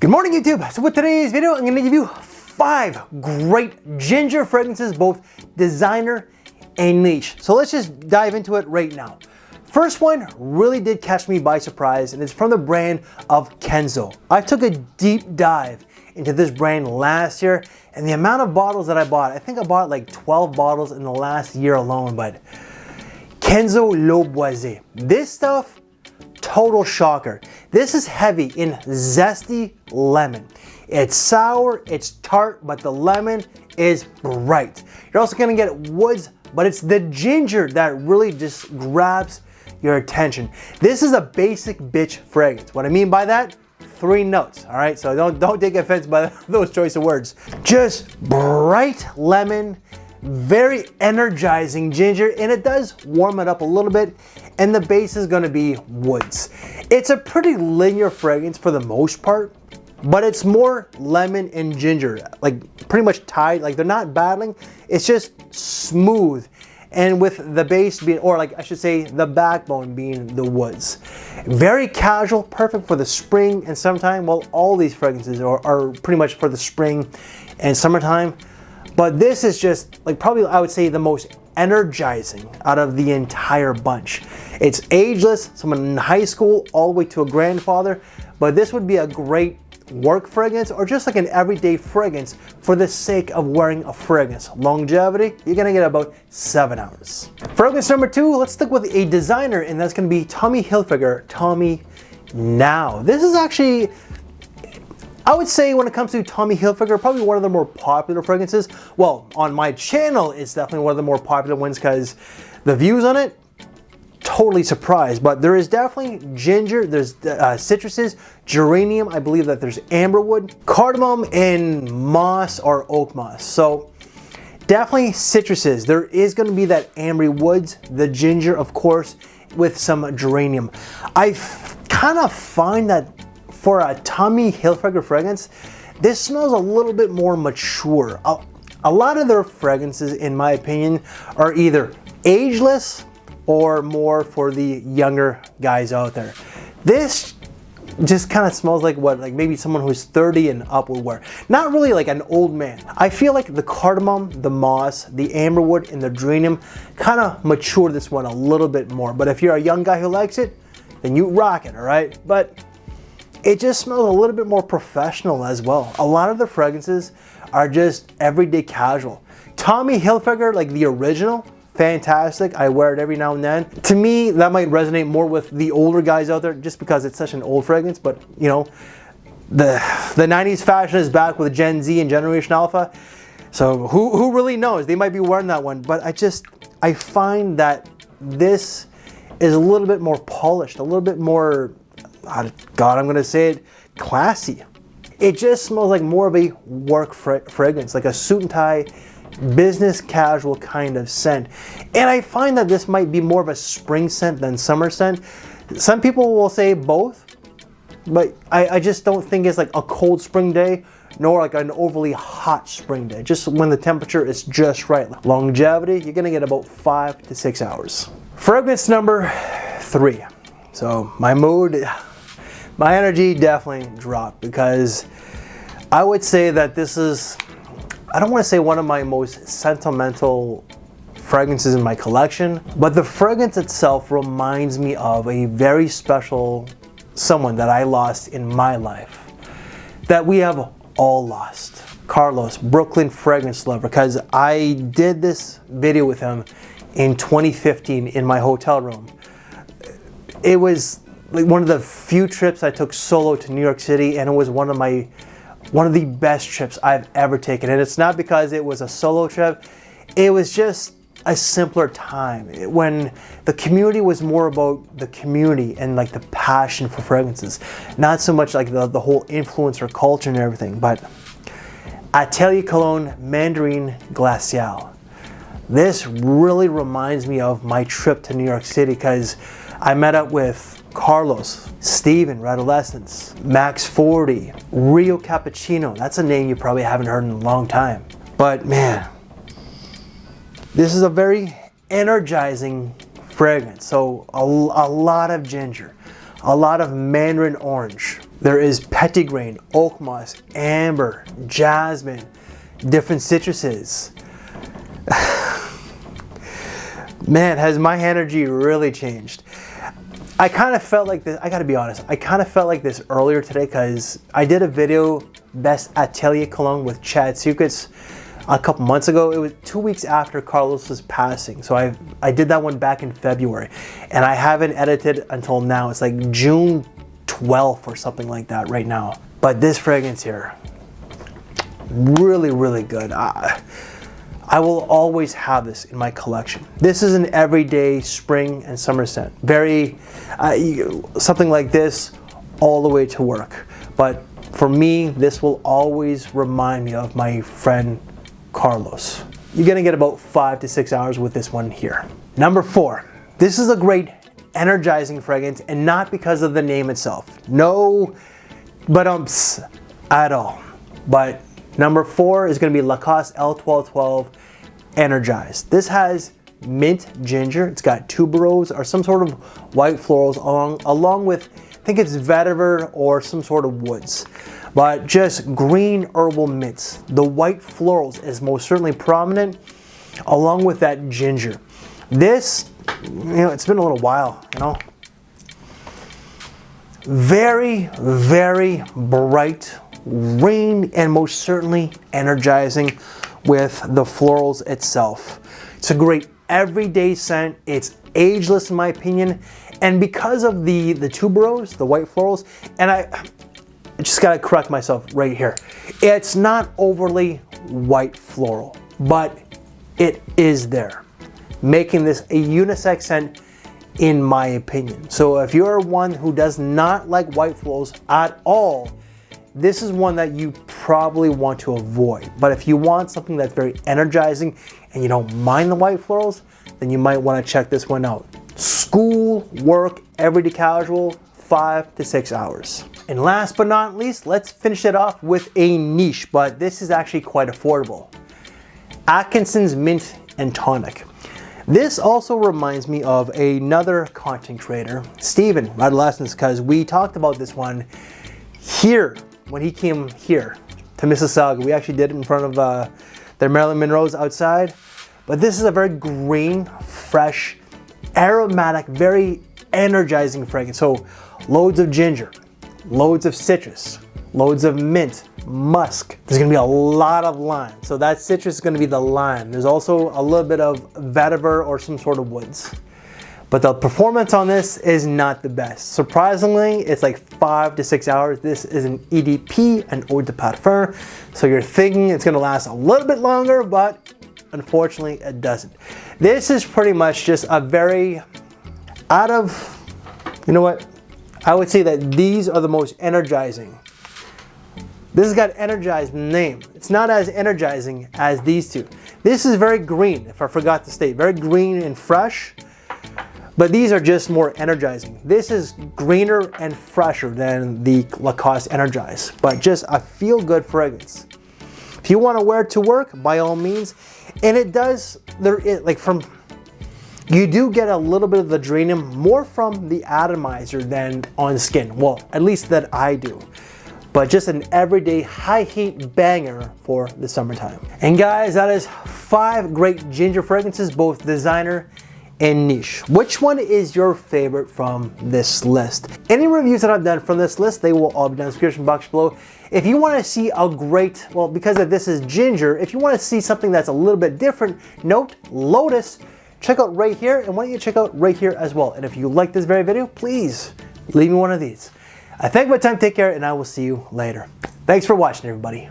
Good morning, YouTube. So with today's video, I'm gonna give you 5 great ginger fragrances, both designer and niche. So let's just dive into it right now. First one really did catch me by surprise, and it's from the brand of Kenzo. I took a deep dive into this brand last year, and the amount of bottles that I bought, I think I bought like 12 bottles in the last year alone, but Kenzo Lo Boisé. This stuff, total shocker. This is heavy in zesty lemon. It's sour, it's tart, but the lemon is bright. You're also gonna get woods, but it's the ginger that really just grabs your attention. This is a basic bitch fragrance. What I mean by that, 3 notes, all right? So don't take offense by those choice of words. Just bright lemon, very energizing ginger, and it does warm it up a little bit, and the base is gonna be woods. It's a pretty linear fragrance for the most part, but it's more lemon and ginger, like pretty much tied, like they're not battling, it's just smooth. And with the base being, or like I should say, the backbone being the woods. Very casual, perfect for the spring and summertime. Well, all these fragrances are pretty much for the spring and summertime. But this is just like probably I would say the most energizing out of the entire bunch. It's ageless, someone in high school all the way to a grandfather, but this would be a great work fragrance or just like an everyday fragrance for the sake of wearing a fragrance. Longevity, you're gonna get about 7 hours. Fragrance number 2, let's stick with a designer, and that's gonna be Tommy Hilfiger, Tommy Now. This is actually, I would say when it comes to Tommy Hilfiger, probably one of the more popular fragrances. Well, on my channel, it's definitely one of the more popular ones because the views on it, totally surprised. But there is definitely ginger, there's citruses, geranium, I believe that there's amberwood, cardamom, and moss or oak moss. So definitely citruses. There is going to be that ambery woods, the ginger, of course, with some geranium. I kind of find that for a Tommy Hilfiger fragrance, this smells a little bit more mature. A lot of their fragrances, in my opinion, are either ageless or more for the younger guys out there. This just kind of smells like what, like maybe someone who's 30 and up would wear. Not really like an old man. I feel like the cardamom, the moss, the amberwood, and the geranium kind of mature this one a little bit more. But if you're a young guy who likes it, then you rock it, all right? But it just smells a little bit more professional as well. A lot of the fragrances are just everyday casual. Tommy Hilfiger, like the original, fantastic. I wear it every now and then. To me, that might resonate more with the older guys out there just because it's such an old fragrance, but you know, the 90s fashion is back with Gen Z and Generation Alpha. So who really knows? They might be wearing that one, but I find that this is a little bit more polished, a little bit more, God, I'm gonna say it, classy. It just smells like more of a work fragrance, like a suit and tie, business casual kind of scent. And I find that this might be more of a spring scent than summer scent. Some people will say both, but I just don't think it's like a cold spring day nor like an overly hot spring day. Just when the temperature is just right. Longevity, you're gonna get about 5 to 6 hours. Fragrance number 3. So my mood, my energy definitely dropped because I would say that this is, I don't want to say one of my most sentimental fragrances in my collection, but the fragrance itself reminds me of a very special someone that I lost in my life, that we have all lost. Carlos, Brooklyn fragrance lover, because I did this video with him in 2015 in my hotel room. It was like one of the few trips I took solo to New York City, and it was one of the best trips I've ever taken. And it's not because it was a solo trip, it was just a simpler time when the community was more about the community and like the passion for fragrances. Not so much like the whole influencer culture and everything, but Atelier Cologne Mandarin Glacial. This really reminds me of my trip to New York City because I met up with Carlos, Steven, Adolescence, Max 40, Rio Cappuccino. That's a name you probably haven't heard in a long time. But man, this is a very energizing fragrance. So a lot of ginger, a lot of mandarin orange, There is petitgrain, oak moss, amber, jasmine, different citruses. Man, has my energy really changed. I kind of felt like this, I gotta be honest, I kind of felt like this earlier today because I did a video, Best Atelier Cologne with Chad Sukitz a couple months ago. It was 2 weeks after Carlos's passing. So I did that one back in February and I haven't edited until now. It's like June 12th or something like that right now. But this fragrance here, really, really good. I will always have this in my collection. This is an everyday spring and summer scent. Very, something like this all the way to work. But for me, this will always remind me of my friend Carlos. You're gonna get about 5 to 6 hours with this one here. Number 4, this is a great energizing fragrance, and not because of the name itself. No but-ums at all. But number 4 is gonna be Lacoste L1212 Energized. This has mint ginger. It's got tuberose or some sort of white florals along with, I think it's vetiver or some sort of woods. But just green herbal mints. The white florals is most certainly prominent along with that ginger. This, it's been a little while, Very, very bright, rain, and most certainly energizing with the florals itself. It's a great everyday scent. It's ageless in my opinion. And because of the tuberose, the white florals, and I just gotta correct myself right here. It's not overly white floral, but it is there, making this a unisex scent in my opinion. So if you're one who does not like white florals at all, this is one that you probably want to avoid. But if you want something that's very energizing and you don't mind the white florals, then you might want to check this one out. School, work, everyday casual, 5 to 6 hours. And last but not least, let's finish it off with a niche, but this is actually quite affordable. Atkinson's Mint and Tonic. This also reminds me of another content creator, Steven Radulescence, because we talked about this one here when he came here to Mississauga. We actually did it in front of their Marilyn Monroe's outside. But this is a very green, fresh, aromatic, very energizing fragrance. So loads of ginger, loads of citrus, loads of mint, musk. There's gonna be a lot of lime. So that citrus is gonna be the lime. There's also a little bit of vetiver or some sort of woods. But the performance on this is not the best. Surprisingly, it's like 5 to 6 hours. This is an EDP, an eau de parfum. So you're thinking it's gonna last a little bit longer, but unfortunately it doesn't. This is pretty much just a very you know what? I would say that these are the most energizing. This has got energized in the name. It's not as energizing as these two. This is very green, if I forgot to state, very green and fresh. But these are just more energizing. This is greener and fresher than the Lacoste Energized, but just a feel-good fragrance. If you want to wear it to work, by all means. And it does, you do get a little bit of the adrenum more from the atomizer than on skin. Well, at least that I do. But just an everyday high heat banger for the summertime. And guys, that is 5 great ginger fragrances, both designer and niche. Which one is your favorite from this list? Any reviews that I've done from this list, they will all be down in the description box below. If you want to see a great, well, because of this is ginger, if you want to see something that's a little bit different, note Lotus, check out right here, and why don't you check out right here as well. And if you like this very video, please leave me one of these. I thank you for my time, take care, and I will see you later. Thanks for watching, everybody.